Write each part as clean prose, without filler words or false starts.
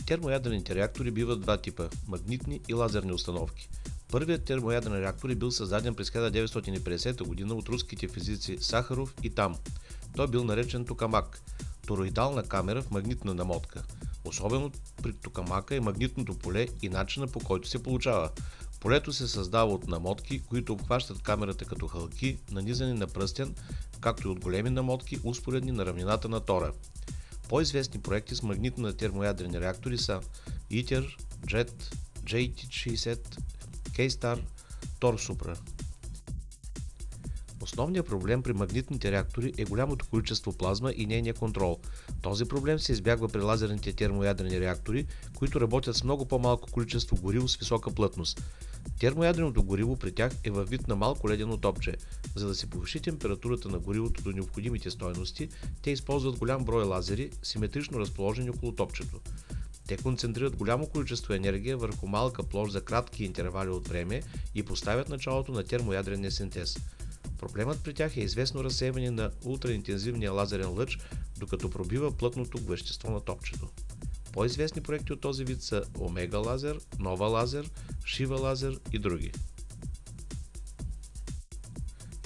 Термоядрените реактори биват два типа – магнитни и лазерни установки. Първият термоядрен реактор е бил създаден през 1950 г. от руските физици Сахаров и Там. Той бил наречен токамак – тороидална камера в магнитна намотка. Особено при токамака е магнитното поле и начина, по който се получава. Полето се създава от намотки, които обхващат камерата като хълки, нанизани на пръстен, както и от големи намотки, успоредни на равнината на тора. По-известни проекти с магнитни термоядрени реактори са ITER, JET, JT60, K-STAR, TOR-SUPRA. Основният проблем при магнитните реактори е голямото количество плазма и нейния контрол. Този проблем се избягва при лазерните термоядрени реактори, които работят с много по-малко количество гориво с висока плътност. Термоядреното гориво при тях е във вид на малко ледено топче. За да се повиши температурата на горивото до необходимите стойности, те използват голям брой лазери, симетрично разположени около топчето. Те концентрират голямо количество енергия върху малка площ за кратки интервали от време и поставят началото на термоядрения синтез. Проблемът при тях е известно разсейване на ултраинтензивния лазерен лъч, докато пробива плътното вещество на топчето. По-известни проекти от този вид са Омега лазер, Нова лазер, Шива лазер и други.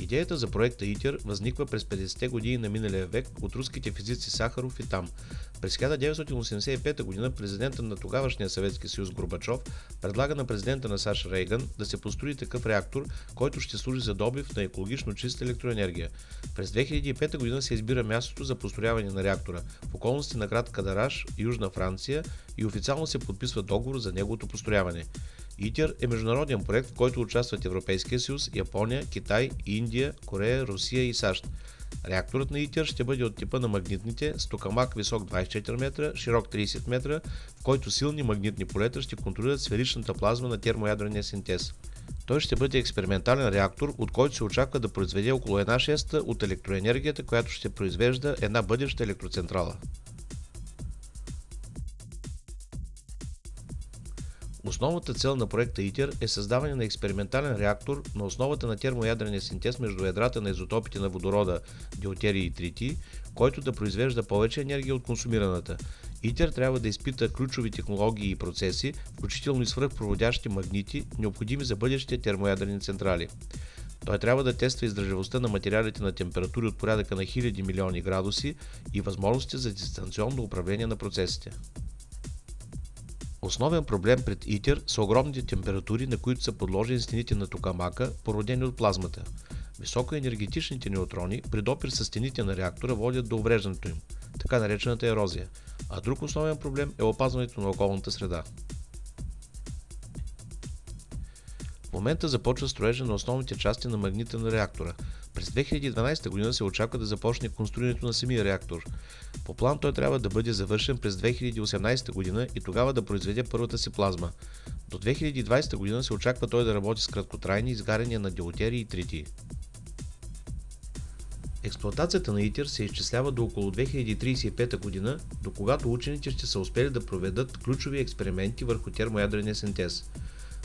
Идеята за проекта ITER възниква през 50-те години на миналия век от руските физици Сахаров и Там. През 1985 г. президентът на тогавашния Съветски съюз Горбачов предлага на президента на САЩ Рейган да се построи такъв реактор, който ще служи за добив на екологично чиста електроенергия. През 2005 г. се избира мястото за построяване на реактора в околности на град Кадараш, Южна Франция, и официално се подписва договор за неговото построяване. ITER е международен проект, в който участват Европейския съюз, Япония, Китай, Индия, Корея, Русия и САЩ. Реакторът на ITER ще бъде от типа на магнитните, с токамак висок 24 метра, широк 30 метра, в който силни магнитни полета ще контролират сферичната плазма на термоядрения синтез. Той ще бъде експериментален реактор, от който се очаква да произведе около 1/6 от електроенергията, която ще произвежда една бъдеща електроцентрала. Основната цел на проекта ITER е създаване на експериментален реактор на основата на термоядрения синтез между ядрата на изотопите на водорода deutерий и тритий, който да произвежда повече енергия от консумираната. ITER трябва да изпита ключови технологии и процеси, включително и свръхпроводящи магнити, необходими за бъдещите термоядрени централи. Той трябва да тества издържливостта на материалите на температури от порядъка на хиляди милиони градуси и възможности за дистанционно управление на процесите. Основен проблем пред ITER са огромните температури, на които са подложени стените на токамака, породени от плазмата. Високоенергетичните неутрони при допир с стените на реактора водят до увреждането им, така наречената ерозия, а друг основен проблем е опазването на околната среда. В момента започва строежа на основните части на магнита на реактора. През 2012 г. се очаква да започне конструирането на самия реактор. По план той трябва да бъде завършен през 2018 г. и тогава да произведе първата си плазма. До 2020 г. се очаква той да работи с краткотрайни изгаряния на deutерий и тритий. Експлоатацията на ITER се изчислява до около 2035 г., до когато учените ще са успели да проведат ключови експерименти върху термоядрения синтез.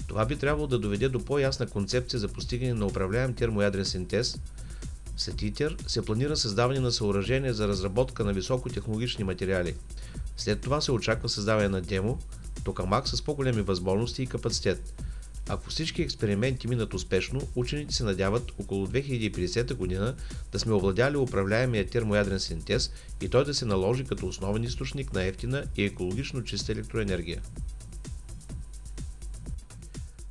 Това би трябвало да доведе до по-ясна концепция за постигане на управляем термоядрен синтез. След ITER се планира създаване на съоръжение за разработка на високотехнологични материали. След това се очаква създаване на демо, токамак с по-големи възможности и капацитет. Ако всички експерименти минат успешно, учените се надяват около 2050 г. да сме овладяли управляемия термоядрен синтез и той да се наложи като основен източник на евтина и екологично чиста електроенергия.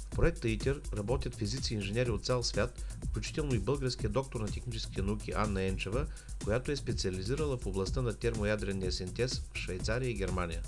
В проекта ITER работят физици и инженери от цял свят, включително и българският доктор на техническите науки Анна Енчева, която е специализирала в областта на термоядрения синтез в Швейцария и Германия.